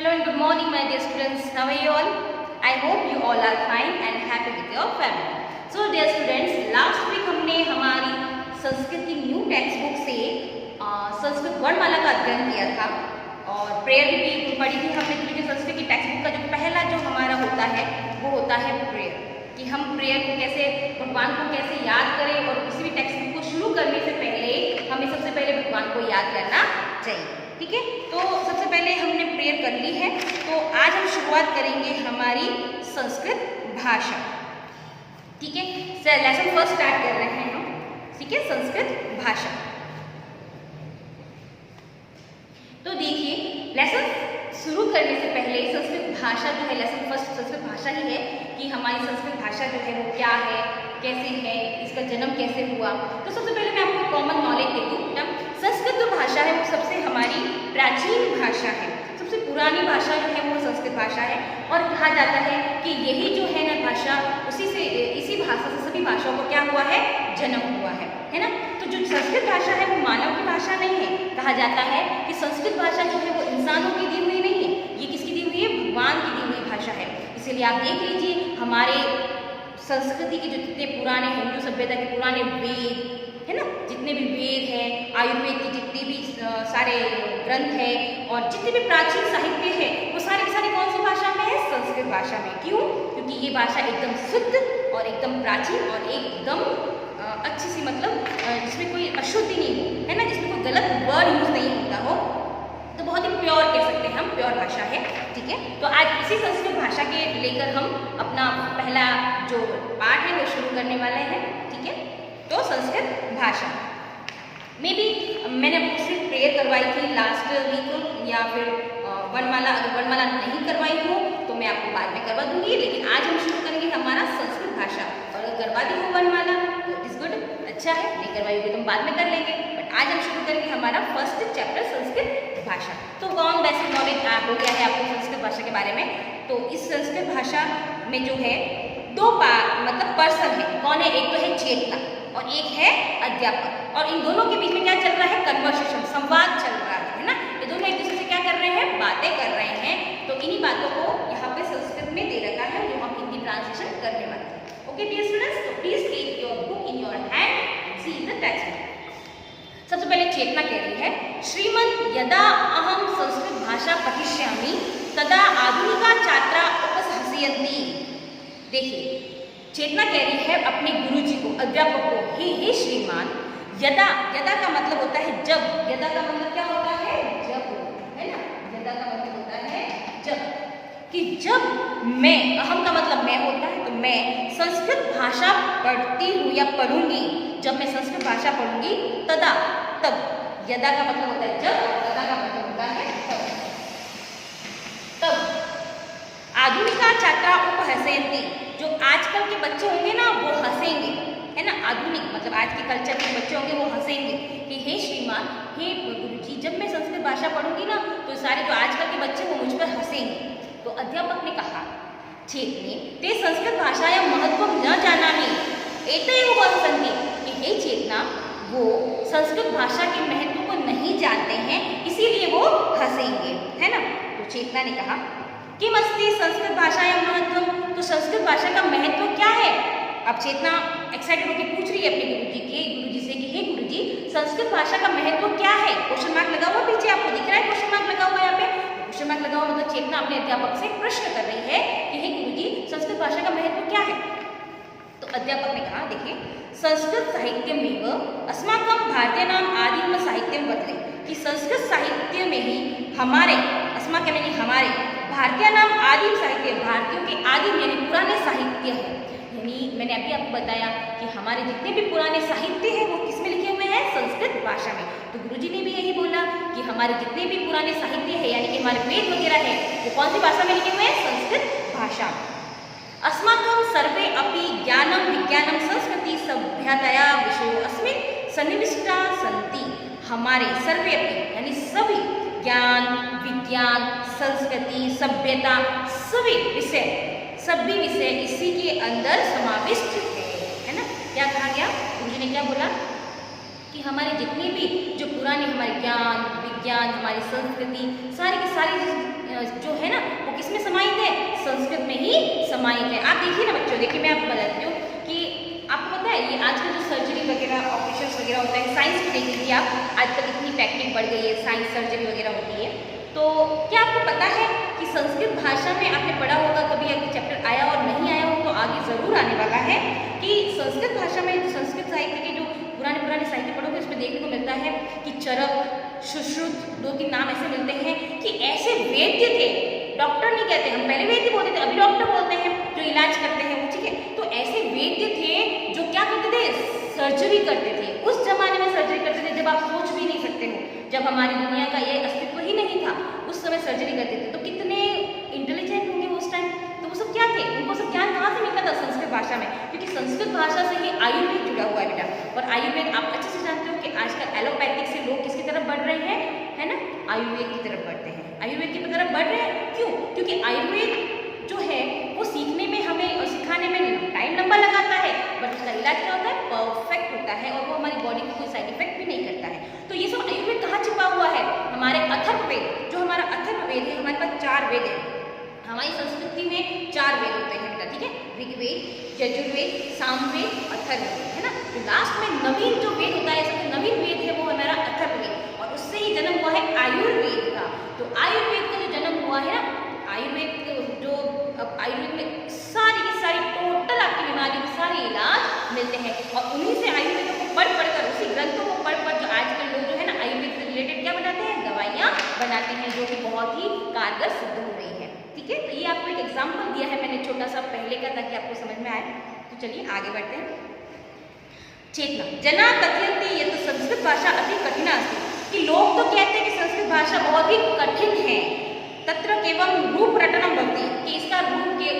Hello and good morning my dear students. How are you all? I hope you all are fine and happy with your family. So dear students, last week हमने हमारी संस्कृत की new text book से संस्कृत वर्णमाला का अध्ययन किया था और प्रेयर भी पढ़ी थी हमने। क्योंकि संस्कृत की टेक्स्ट बुक का जो पहला जो हमारा होता है वो होता है प्रेयर, कि हम प्रेयर को कैसे, भगवान को कैसे याद करें, और किसी भी टेक्स्ट बुक को शुरू करने से पहले हमें सबसे पहले भगवान को याद करना चाहिए। ठीक है, तो सबसे पहले हमने प्रेयर कर ली है, तो आज हम शुरुआत करेंगे हमारी संस्कृत भाषा। ठीक है, लेसन फर्स्ट स्टार्ट कर रहे हैं हम। ठीक है, संस्कृत भाषा। तो देखिए, लेसन शुरू करने से पहले संस्कृत भाषा जो है, लेसन फर्स्ट संस्कृत भाषा ही है कि हमारी संस्कृत भाषा जो है वो क्या है, कैसे है, इसका जन्म कैसे हुआ। तो सबसे पहले मैं आपको कॉमन नॉलेज दे दूँ। संस्कृत जो भाषा है वो सबसे हमारी प्राचीन भाषा है, सबसे पुरानी भाषा जो है वो संस्कृत भाषा है। और कहा जाता है कि यही जो है ना भाषा, इसी भाषा से सभी भाषाओं को क्या हुआ है, जन्म हुआ है ना। तो जो संस्कृत भाषा है वो मानव की भाषा नहीं है। कहा जाता है कि संस्कृत भाषा जो है वो इंसानों की दी हुई नहीं है, ये किसकी दी हुई है, भगवान की दी हुई भाषा है। इसीलिए आप देख लीजिए, हमारे संस्कृति के जो जितने पुराने हिंदू सभ्यता के पुराने वेद है ना, जितने भी वेद हैं, आयुर्वेद के जितने भी सारे ग्रंथ हैं और जितने भी प्राचीन साहित्य है वो सारे के सारे कौन सी भाषा में है, संस्कृत भाषा में। क्यों? क्योंकि ये भाषा एकदम शुद्ध और एकदम प्राचीन और एकदम अच्छी सी, मतलब जिसमें कोई अशुद्धि नहीं हो, है ना, जिसमें कोई गलत वर्ड यूज नहीं होता हो, तो बहुत ही प्योर कह सकते हैं हम, प्योर भाषा है। ठीक है, तो आज इसी संस्कृत भाषा के लेकर हम अपना पहला जो पाठ है वो शुरू करने वाले हैं। ठीक है, तो संस्कृत भाषा में भी मैंने आपको सिर्फ प्रेयर करवाई थी लास्ट वीक, या फिर वर्णमाला, अगर वर्णमाला नहीं करवाई हो तो मैं आपको बाद में करवा दूंगी। लेकिन आज हम शुरू करेंगे हमारा संस्कृत भाषा, और अगर करवा दी हो वर्णमाला तो इज गुड, अच्छा है, नहीं करवाई होगी तो हम बाद में कर लेंगे। बट आज हम शुरू करेंगे हमारा फर्स्ट चैप्टर संस्कृत भाषा। तो कौन बेसिक नॉलेज हो गया है आपको संस्कृत भाषा के बारे में। तो इस संस्कृत भाषा में जो है दो मतलब पर्सन है। कौन है? एक तो है चेतना और एक है अध्यापक, और इन दोनों के बीच में क्या चल रहा है, कन्वर्सेशन, संवाद चल रहा है ना। ये दोनों एक दूसरे से क्या कर रहे हैं, बातें कर रहे हैं। तो इन्हीं बातों को यहाँ पे संस्कृत में दे रखा है, जो हम हिंदी ट्रांसलेशन करने वाले हैं। ओके डियर स्टूडेंट्स, तो please take your book in your hand and see the text. सबसे पहले चेतना कह रही है, श्रीमन यदा अहम संस्कृत भाषा पठिष्यामि तदा आधुनिका छात्रा उपहसयन्ति। देखिए, चेतना कह रही है अपने गुरुजी को, अध्यापक को, हे श्रीमान, यदा, यदा का मतलब होता है जब, यदा का मतलब क्या होता है, जब, है ना, यदा का मतलब होता है जब, कि जब मैं, अहम का मतलब मैं होता है, तो मैं संस्कृत भाषा पढ़ती हूँ या पढ़ूंगी, जब मैं संस्कृत भाषा पढ़ूंगी, तदा, तब, यदा का मतलब होता है जब, तदा का मतलब होता है तब आधुनिका छात्रा उपहसयन्ति, जो आजकल के बच्चे होंगे ना वो हंसेंगे, है ना। आधुनिक मतलब आज के कल्चर के बच्चे होंगे वो हंसेंगे कि हे श्रीमान, हे गुरुजी, जब मैं संस्कृत भाषा पढ़ूंगी ना तो सारे जो आजकल के बच्चे वो मुझ पर हंसेंगे। तो अध्यापक ने कहा, चेतने ते संस्कृत भाषाया महत्व न जानामि एतैव हसन्ति, कि हे चेतना, वो संस्कृत भाषा के महत्व को नहीं जानते हैं, इसीलिए वो हंसेंगे, है ना। तो चेतना ने कहा, किमस्ति संस्कृत भाषायां महत्व, तो संस्कृत भाषा का महत्व क्या है। अब चेतना एक्साइटेड होकर पूछ रही है अपने गुरुजी से कि हे गुरुजी, संस्कृत भाषा का महत्व क्या है। क्वेश्चन मार्क लगा हुआ पीछे, आपको दिख रहा है क्वेश्चन मार्क लगा हुआ है यहाँ पे, क्वेश्चन मार्क लगा हुआ मतलब चेतना अपने अध्यापक से प्रश्न कर रही है कि हे गुरुजी, संस्कृत भाषा का महत्व क्या है। तो अध्यापक ने कहा, देखिए, संस्कृत साहित्यमेव अस्माकं भारतीयानां आदिम साहित्यम वर्तते, कि संस्कृत साहित्य में ही हमारे, अस्माकं यानी हमारे, भारतीयानां आदिम साहित्य, भारतीयों के आदिम यानी पुराने साहित्य है। यानी मैंने अभी आपको बताया कि हमारे जितने भी पुराने साहित्य हैं वो किस में लिखे हुए हैं, संस्कृत भाषा में। तो गुरुजी ने भी यही बोला कि हमारे जितने भी पुराने साहित्य है, यानी कि हमारे वेद वगैरह है, वो कौन सी भाषा में लिखे हुए हैं, संस्कृत भाषा। अस्माकं सर्वे अपि ज्ञानं विज्ञानं संस्कृति सभ्यतया विषयो अस्मिन् सन्निविष्टा सन्ति। हमारे सर्वे अपि यानी सभी, ज्ञान, विज्ञान, संस्कृति, सभ्यता, सभी विषय इसी के अंदर समाविष्ट है ना। क्या कहा गया, गुरुजी ने क्या बोला कि हमारे जितने भी जो पुराने हमारे ज्ञान, विज्ञान, हमारी संस्कृति, सारी की सारी जो है ना वो किस में समाहित है? संस्कृत में ही समाहित है। आप देखिए ना बच्चों, देखिए मैं आपको बताती हूँ कि आपको पता है ये आजकल जो सर्जरी वगैरह ऑपरेशन वगैरह होता है, साइंस में देख लीजिए आप, आजकल इतनी टेक्निक बढ़ गई है, साइंस सर्जरी वगैरह होती है। तो क्या आपको पता है कि संस्कृत भाषा में आपने पढ़ा होगा, कभी अगर चैप्टर आया और नहीं आया हो तो आगे ज़रूर आने वाला है, कि संस्कृत भाषा में संस्कृत साहित्य के जो पुराने साहित्य पढ़ोगे उसमें देखने को मिलता है कि चरक, सुश्रुत, 2-3 नाम ऐसे मिलते हैं कि ऐसे वैद्य थे, डॉक्टर नहीं कहते, हम पहले वैद्य बोलते थे, अभी डॉक्टर बोलते हैं, जो इलाज करते हैं वो, ठीक है। तो ऐसे वैद्य थे जो क्या करते थे? सर्जरी करते थे। उस जमाने में सर्जरी करते थे जब आप सोच भी नहीं सकते हो, जब हमारी दुनिया का ये अस्तित्व ही नहीं था, उस समय सर्जरी करते थे। तो कितने इंटेलिजेंट होंगे उस टाइम, तो वो सब क्या थे? उनको सब ज्ञान कहाँ से मिलता था? संस्कृत भाषा में, क्योंकि संस्कृत भाषा से ही आयुर्वेद जुड़ा हुआ है बेटा। और आयुर्वेद आप अच्छे से जानते हो कि आजकल एलोपैथिक से लोग किसकी तरफ बढ़ रहे हैं, है ना, आयुर्वेद की तरफ बढ़ते हैं, आयुर्वेद की तरफ बढ़ रहे हैं। क्यों? क्योंकि आयुर्वेद जो है वो सीखने में हमें और सिखाने में टाइम लंबा लगाता है, बट उसका इलाज क्या होता है? परफेक्ट होता है, और वो हमारी बॉडी को कोई साइड इफेक्ट भी नहीं करता है। तो ये सब आयुर्वेद कहाँ छिपा हुआ है? हमारे अथर्ववेद, जो हमारा अथर्ववेद है, हमारे पास 4 वेद है। हमारी संस्कृति में 4 वेद होते हैं बेटा, ठीक है, ऋग्वेद, यजुर्वेद, सामवेद, अथर्ववेद, है ना। तो लास्ट में नवीन जो वेद होता है, सबसे नवीन वेद है वो हमारा अथर्ववेद, और उससे ही जन्म हुआ है आयुर्वेद का। तो आयुर्वेद का जो जन्म हुआ है ना, आयुर्वेद जो अब आयुर्वेद में सारी की सारी टोटल आपकी बीमारी के सारे इलाज मिलते हैं, और उन्हीं से आयुर्वेदों को पढ़ कर, उसी ग्रंथों को पढ़ जो आजकल लोग जो है ना आयुर्वेद से रिलेटेड क्या बनाते हैं? दवाइयाँ बनाते हैं, जो कि बहुत ही कारगर सिद्ध हो रही है, ठीक है। तो ये आपको एक एग्जाम्पल दिया है मैंने छोटा सा पहले का, ताकि आपको समझ में आए। तो चलिए आगे बढ़ते हैं। चेतना जना कथयन्ति यत् संस्कृत भाषा अति कठिना अस्ति, कि लोग तो कहते हैं कि संस्कृत भाषा बहुत ही कठिन है, तत्र केवल रूप रटनम भवति, कि इसका रूप ये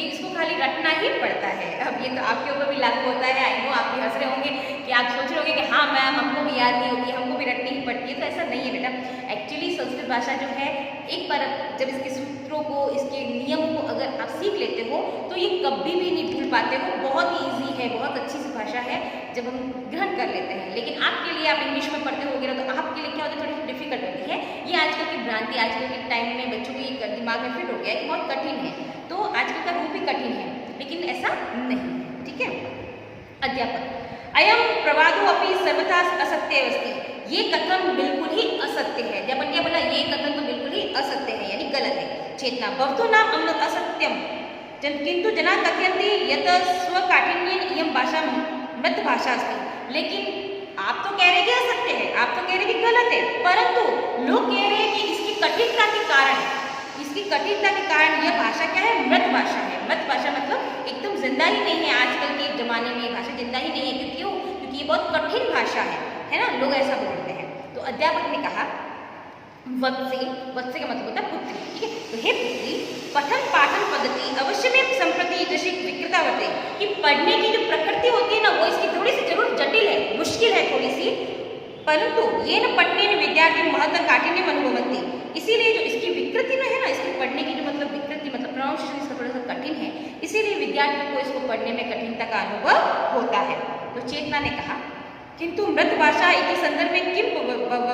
इसको खाली रटना ही पड़ता है। अब ये तो आपके ऊपर भी लागू होता है, आई नो आप भी हंस रहे होंगे कि आप सोच रहे होंगे कि हाँ मैम हमको भी याद नहीं होती, हमको भी रटनी ही पड़ती है। तो ऐसा नहीं है बेटा, एक्चुअली संस्कृत भाषा जो है एक बार जब इसके सूत्रों को, इसके नियम को अगर आप सीख लेते हो तो ये कभी भी नहीं भूल पाते हो। बहुत ही ईजी है, बहुत अच्छी सी भाषा है जब हम ग्रहण कर लेते हैं। लेकिन आपके लिए, आप इंग्लिश में पढ़ते हो तो आपके लिए क्या होता है? थोड़ी सी डिफिकल्ट होती है। ये आजकल की भ्रांति, आजकल के टाइम में बच्चों के दिमाग में फिट हो गया है कि बहुत कठिन है, तो आजकल का रूप भी कठिन है, लेकिन ऐसा नहीं है, ठीक है। अध्यापक अयम प्रवादो अपि सर्वथा असत्य अस्ति, ये कथन बिल्कुल ही असत्य है। जब अपन क्या बोला, ये कथन तो बिल्कुल ही असत्य है, यानी गलत है। चेतना भवतो नाम अमृत असत्यम किंतु जना कथयन्ति यत् स्वकाठिन्येन इयं भाषा मृत भाषा अस्ति, लेकिन आप तो कह रहे हैं कि असत्य है, आप तो कह रहे हैं कि गलत है, परंतु लोग कह रहे हैं कि इसकी कठिनता के कारण, इसकी कठिनता के कारण यह भाषा क्या है? मृत भाषा है। मृत भाषा मतलब एकदम जिंदा ही नहीं है, आजकल के जमाने में ये भाषा जिंदा ही नहीं है। क्यों? क्योंकि ये बहुत कठिन भाषा है ना, लोग ऐसा बोलते हैं। तो अध्यापक ने कहा वत्से, वत्से का मतलब होता है पुत्री, ठीक है। तो हे पुत्री, पठन पाठन पद्धति अवश्य में संप्रति दृष्टि विकृता होते, कि पढ़ने की जो प्रकृति होती है ना वो इसकी थोड़ी सी जरूर जटिल है, मुश्किल है थोड़ी सी, परंतु ये न पढ़ने में विद्यार्थी महत्व काठिन्य अनुभवती, इसीलिए जो इसकी विकृति में है ना, इसकी पढ़ने की जो मतलब विकृति मतलब प्रोनाउंसिएशन इसका थोड़ा सा कठिन है, इसीलिए विद्यार्थी को इसको पढ़ने में कठिनता का अनुभव होता है। तो चेतना ने कहा किंतु मृत भाषा इस संदर्भ में किम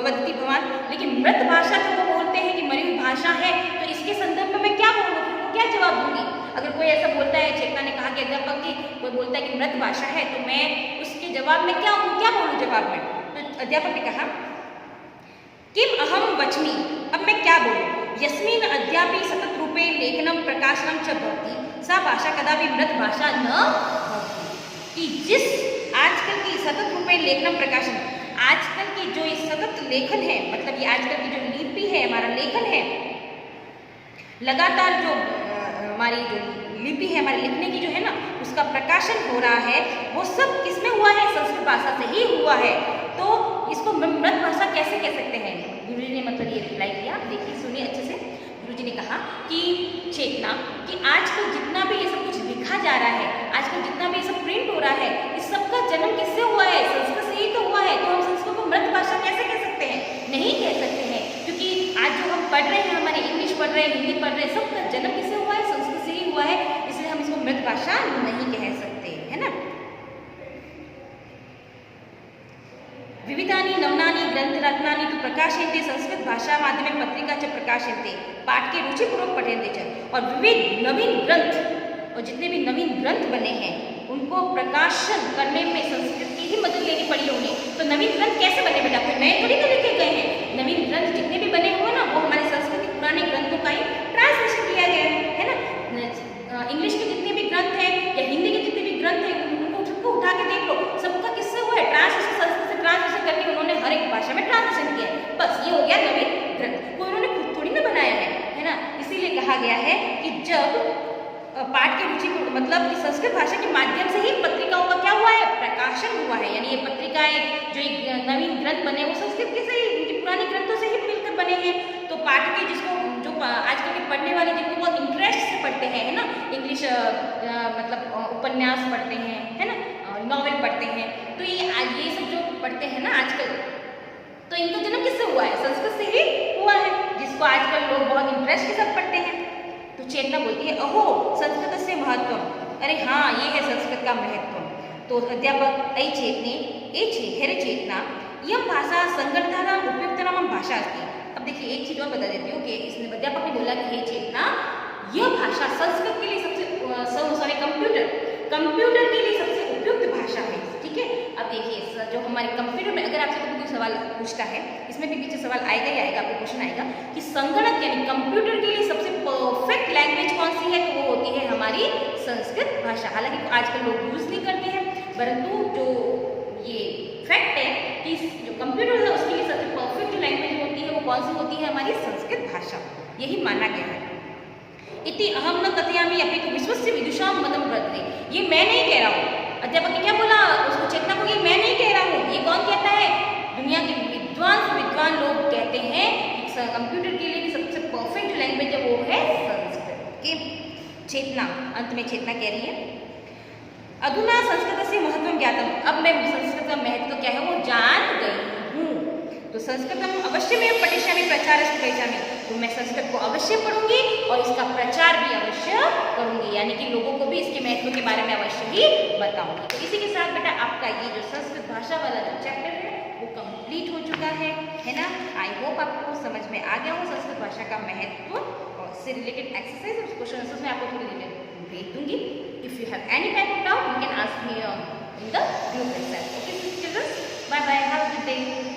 वदति भवान, लेकिन मृत भाषा जो वो बोलते हैं कि मरी हुई भाषा है, तो इसके संदर्भ में मैं क्या बोलूँ, क्या जवाब दूंगी? अगर कोई ऐसा बोलता है, चेतना ने कहा कि अध्यापक जी कोई बोलता है कि मृत भाषा है, तो मैं उसके जवाब में क्या बोलूँ जवाब में? तो अध्यापक ने कहा किम अहम वचनी, अब मैं क्या बोलूँ? यस्मिन अद्यापि सतत रूपे लेखनम प्रकाशनम च भवति सा भाषा कदापि मृत भाषा न भवति, कि जिस आजकल की सतत रूपे लेखनम प्रकाशन, आजकल की जो ये सतत लेखन है, मतलब ये आजकल की जो लिपि है, हमारा लेखन है, लगातार जो हमारी जो लिपि है, हमारे लिखने की जो है ना, उसका प्रकाशन हो रहा है, वो सब किसमें हुआ है? संस्कृत भाषा से ही हुआ है। तो इसको मृत भाषा कैसे कह सकते हैं? गुरुजी ने मतलब ये रिप्लाई किया, देखिए सुनिए अच्छे से। गुरुजी ने कहा कि चेतना, कि आजकल जितना भी ये सब कुछ लिखा जा रहा है, आजकल जितना भी ये सब प्रिंट हो रहा है, इस सब का जन्म किससे हुआ है? संस्कृत से ही तो हुआ है। तो हम संस्कृत को मृत भाषा कैसे कह सकते हैं? नहीं कह सकते हैं, क्योंकि आज जो हम पढ़ रहे हैं, हमारे इंग्लिश पढ़ रहे हैं, हिंदी पढ़ रहे हैं, सबका जन्म किससे हुआ है? संस्कृत से ही हुआ है, इसलिए हम इसको मृत भाषा नहीं कह सकते, है ना। विविधानि नवनानि ग्रंथ रत्नानि तो प्रकाशयन्ते संस्कृत भाषा माध्यमेन पत्रिका च प्रकाशयन्ते पाठके रुचिपूर्वक पठन्ते च। और विविध नवीन ग्रंथ और जितने भी नवीन ग्रंथ बने हैं उनको प्रकाशन करने में संस्कृत की ही मदद लेनी पड़ी है उन्हें। तो नवीन ग्रंथ कैसे बने बेटा, कोई नए थोड़ी ना लिखे गए हैं। नवीन ग्रंथ जितने भी बने हुए ना वो हमारे संस्कृत के पुराने ग्रंथों का ही ट्रांसलेशन किया गया है ना। इंग्लिश के जितने भी ग्रंथ हैं या हिंदी के जितने भी ग्रंथ हैं उनको सबको उठा के देख लो, सबका किससे हुआ है, ट्रांसलेशन, संस्कृत से ट्रांसलेशन करके उन्होंने हर एक भाषा में ट्रांसलेशन किया है। बस ये हो गया नवीन ग्रंथ, कोई उन्होंने खुद थोड़ी ना बनाया है ना। इसीलिए कहा गया है कि जब पाठ के रुचि मतलब कि संस्कृत भाषा के माध्यम से ही पत्रिकाओं का क्या हुआ है, प्रकाशन हुआ है। यानी ये पत्रिकाएं जो नवीन ग्रंथ बने वो संस्कृत के से ही, उनके पुराने ग्रंथों से ही मिलकर बने हैं। तो पाठ के जिसको जो आजकल के पढ़ने वाले जिनको बहुत इंटरेस्ट से पढ़ते हैं है ना, इंग्लिश मतलब उपन्यास पढ़ते हैं है ना, नॉवेल पढ़ते हैं, तो ये सब जो पढ़ते हैं ना आजकल, तो इनका जन्म किससे हुआ है, संस्कृत से ही हुआ है, जिसको आजकल लोग बहुत इंटरेस्ट के साथ पढ़ते हैं। तो चेतना बोलती है अहो संस्कृत से महत्व, अरे हाँ ये है संस्कृत का महत्व। तो अध्यापक ऐ चेतने हेरे चेतना यह भाषा संगठना उपयुक्तनाम भाषा अस्ति। अब देखिए एक चीज और बता देती हूँ कि इसने अध्यापक ने बोला कि हे चेतना यह भाषा संस्कृत के लिए सबसे कंप्यूटर के लिए सबसे उपयुक्त भाषा है, ठीक है। अब देखिए जो हमारे कंप्यूटर में अगर आपसे कोई सवाल पूछता है, इसमें भी पीछे सवाल आएगा ही आएगा, आपको क्वेश्चन आएगा कि संगणक यानी कंप्यूटर के लिए सबसे परफेक्ट लैंग्वेज कौन सी है, तो वो होती है हमारी संस्कृत भाषा। हालांकि आजकल लोग यूज नहीं करते हैं, परंतु जो ये फैक्ट है कि जो कंप्यूटर है उसके लिए सबसे परफेक्ट लैंग्वेज होती है वो कौन सी होती है, हमारी संस्कृत भाषा, यही माना गया है। इति अहम न कथयामि अपि तु विश्वस्य विदुषां मतं वर्तते। ये मैं नहीं कह रहा हूँ, अध्यापक ने क्या बोला उसको चेतना को, ये मैं नहीं कह रहा हूँ, ये कौन कहता है, दुनिया के विद्वान लोग कहते हैं कि कंप्यूटर के लिए भी सबसे परफेक्ट लैंग्वेज है वो है संस्कृत की। चेतना अंत में चेतना कह रही है अधुना संस्कृत से महत्व ज्ञातम, अब मैं संस्कृत का महत्व क्या है वो जान गई हूँ। तो संस्कृतम अवश्य में पठिष्यामि प्रचारस्तु करिष्यामि, तो मैं संस्कृत को अवश्य पढ़ूंगी और इसका प्रचार भी अवश्य करूंगी, यानी कि लोगों को भी इसके महत्व के बारे में अवश्य ही बताऊंगी। तो इसी के साथ बेटा आपका ये जो संस्कृत भाषा वाला जो चैप्टर है वो कंप्लीट हो चुका है ना। आई होप आपको समझ में आ गया हो संस्कृत भाषा का महत्व, और इससे रिलेटेड एक्सरसाइज और क्वेश्चन आंसर्स मैं आपको थोड़ी देर में भेज दूंगी। If you have any type of doubt you can ask me in the group itself. Okay, children, bye bye, have a good day.